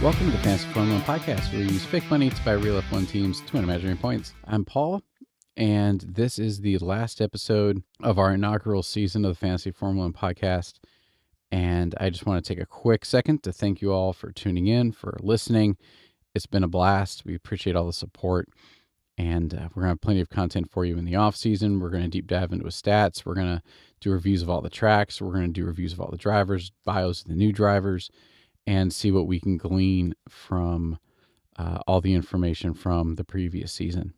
Welcome to the Fantasy Formula Podcast, where we use fake money to buy real F1 teams to win imaginary points. I'm Paul, and this is the last episode of our inaugural season of the Fantasy Formula Podcast. And I just want to take a quick second to thank you all for tuning in, for listening. It's been a blast. We appreciate all the support. And we're going to have plenty of content for you in the off season. We're going to deep dive into stats. We're going to do reviews of all the tracks. We're going to do reviews of all the drivers, bios of the new drivers, and see what we can glean from all the information from the previous season.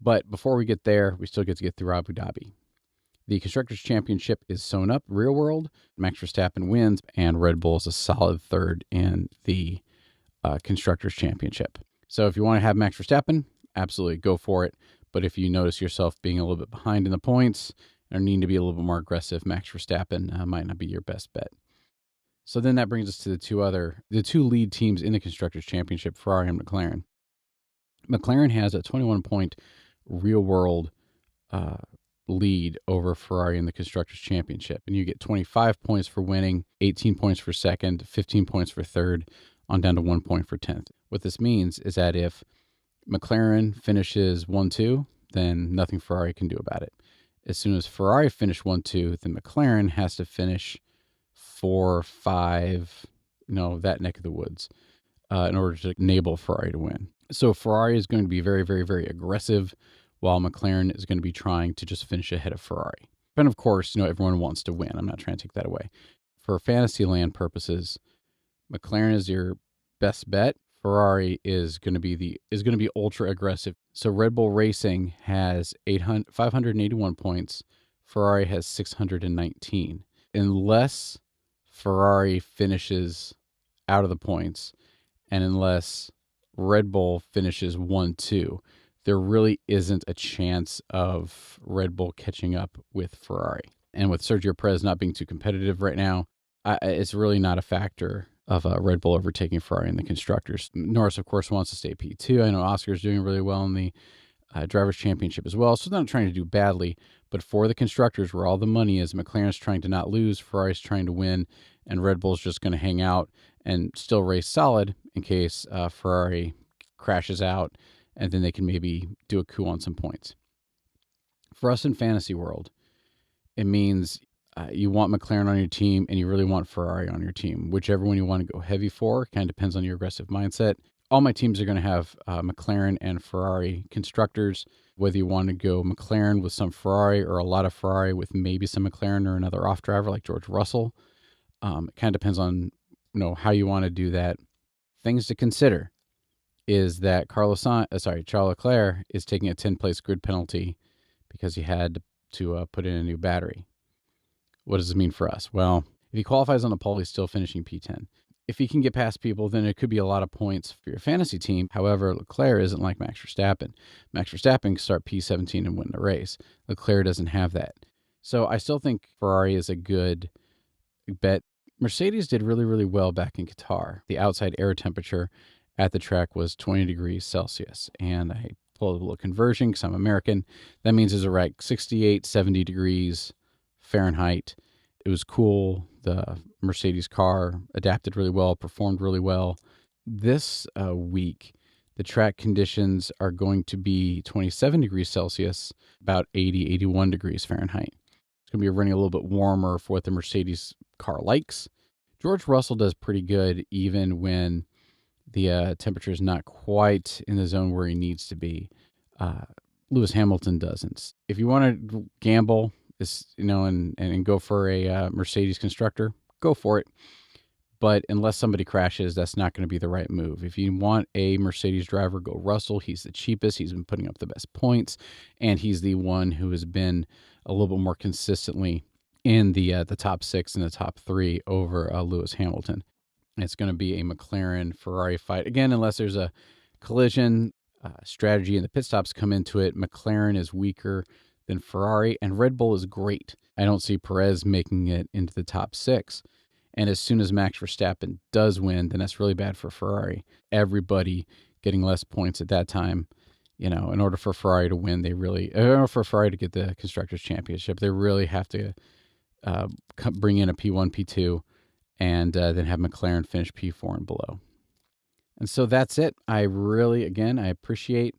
But before we get there, we still get to get through Abu Dhabi. The Constructors Championship is sewn up real world. Max Verstappen wins, and Red Bull is a solid third in the Constructors Championship. So if you want to have Max Verstappen, absolutely go for it. But if you notice yourself being a little bit behind in the points or need to be a little bit more aggressive, Max Verstappen might not be your best bet. So then that brings us to the two lead teams in the Constructors Championship, Ferrari and McLaren. McLaren has a 21-point real-world lead over Ferrari in the Constructors Championship. And you get 25 points for winning, 18 points for second, 15 points for third, on down to 1 point for 10th. What this means is that if McLaren finishes 1-2, then nothing Ferrari can do about it. As soon as Ferrari finish 1-2, then McLaren has to finish 4, 5, that neck of the woods in order to enable Ferrari to win. So Ferrari is going to be very, very, very aggressive, while McLaren is going to be trying to just finish ahead of Ferrari. And of course, everyone wants to win. I'm not trying to take that away. For Fantasyland purposes, McLaren is your best bet. Ferrari is going to be ultra aggressive. So Red Bull Racing has 581 points. Ferrari has 619. Unless Ferrari finishes out of the points, and unless Red Bull finishes 1-2, there really isn't a chance of Red Bull catching up with Ferrari. And with Sergio Perez not being too competitive right now, it's really not a factor of Red Bull overtaking Ferrari in the Constructors. Norris, of course, wants to stay P2. I know Oscar's doing really well in the Drivers' Championship as well, so they're not trying to do badly. But for the Constructors, where all the money is, McLaren's trying to not lose, Ferrari's trying to win, and Red Bull's just going to hang out and still race solid in case Ferrari crashes out, and then they can maybe do a coup on some points. For us in Fantasy World, it means you want McLaren on your team and you really want Ferrari on your team. Whichever one you want to go heavy for, kind of depends on your aggressive mindset. All my teams are going to have McLaren and Ferrari constructors. Whether you want to go McLaren with some Ferrari or a lot of Ferrari with maybe some McLaren or another off driver like George Russell, it kind of depends on how you want to do that. Things to consider is that Charles Leclerc is taking a 10-place grid penalty because he had to put in a new battery. What does this mean for us? Well, if he qualifies on the pole, he's still finishing P10. If he can get past people, then it could be a lot of points for your fantasy team. However, Leclerc isn't like Max Verstappen. Max Verstappen can start P17 and win the race. Leclerc doesn't have that. So I still think Ferrari is a good bet. Mercedes did really, really well back in Qatar. The outside air temperature at the track was 20 degrees Celsius. And I pulled a little conversion because I'm American. That means it's around 68, 70 degrees Fahrenheit. It was cool. The Mercedes car adapted really well, performed really well. This week, the track conditions are going to be 27 degrees Celsius, about 80, 81 degrees Fahrenheit. It's going to be running a little bit warmer for what the Mercedes car likes. George Russell does pretty good even when the temperature is not quite in the zone where he needs to be. Lewis Hamilton doesn't. If you want to gamble, and go for a Mercedes constructor, go for it. But unless somebody crashes, that's not going to be the right move. If you want a Mercedes driver, go Russell. He's the cheapest. He's been putting up the best points, and he's the one who has been a little bit more consistently in the top 6 and the top 3 over Lewis Hamilton. And it's going to be a McLaren-Ferrari fight. Again, unless there's a collision, strategy and the pit stops come into it, McLaren is weaker than Ferrari, and Red Bull is great. I don't see Perez making it into the top 6. And as soon as Max Verstappen does win, then that's really bad for Ferrari. Everybody getting less points at that time. In order for Ferrari to win, in order for Ferrari to get the Constructors Championship, they really have to bring in a P1, P2, and then have McLaren finish P4 and below. And so that's it. I appreciate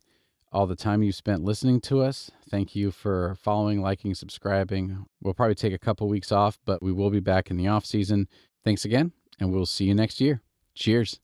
all the time you spent listening to us. Thank you for following, liking, subscribing. We'll probably take a couple weeks off, but we will be back in the off season. Thanks again, and we'll see you next year. Cheers.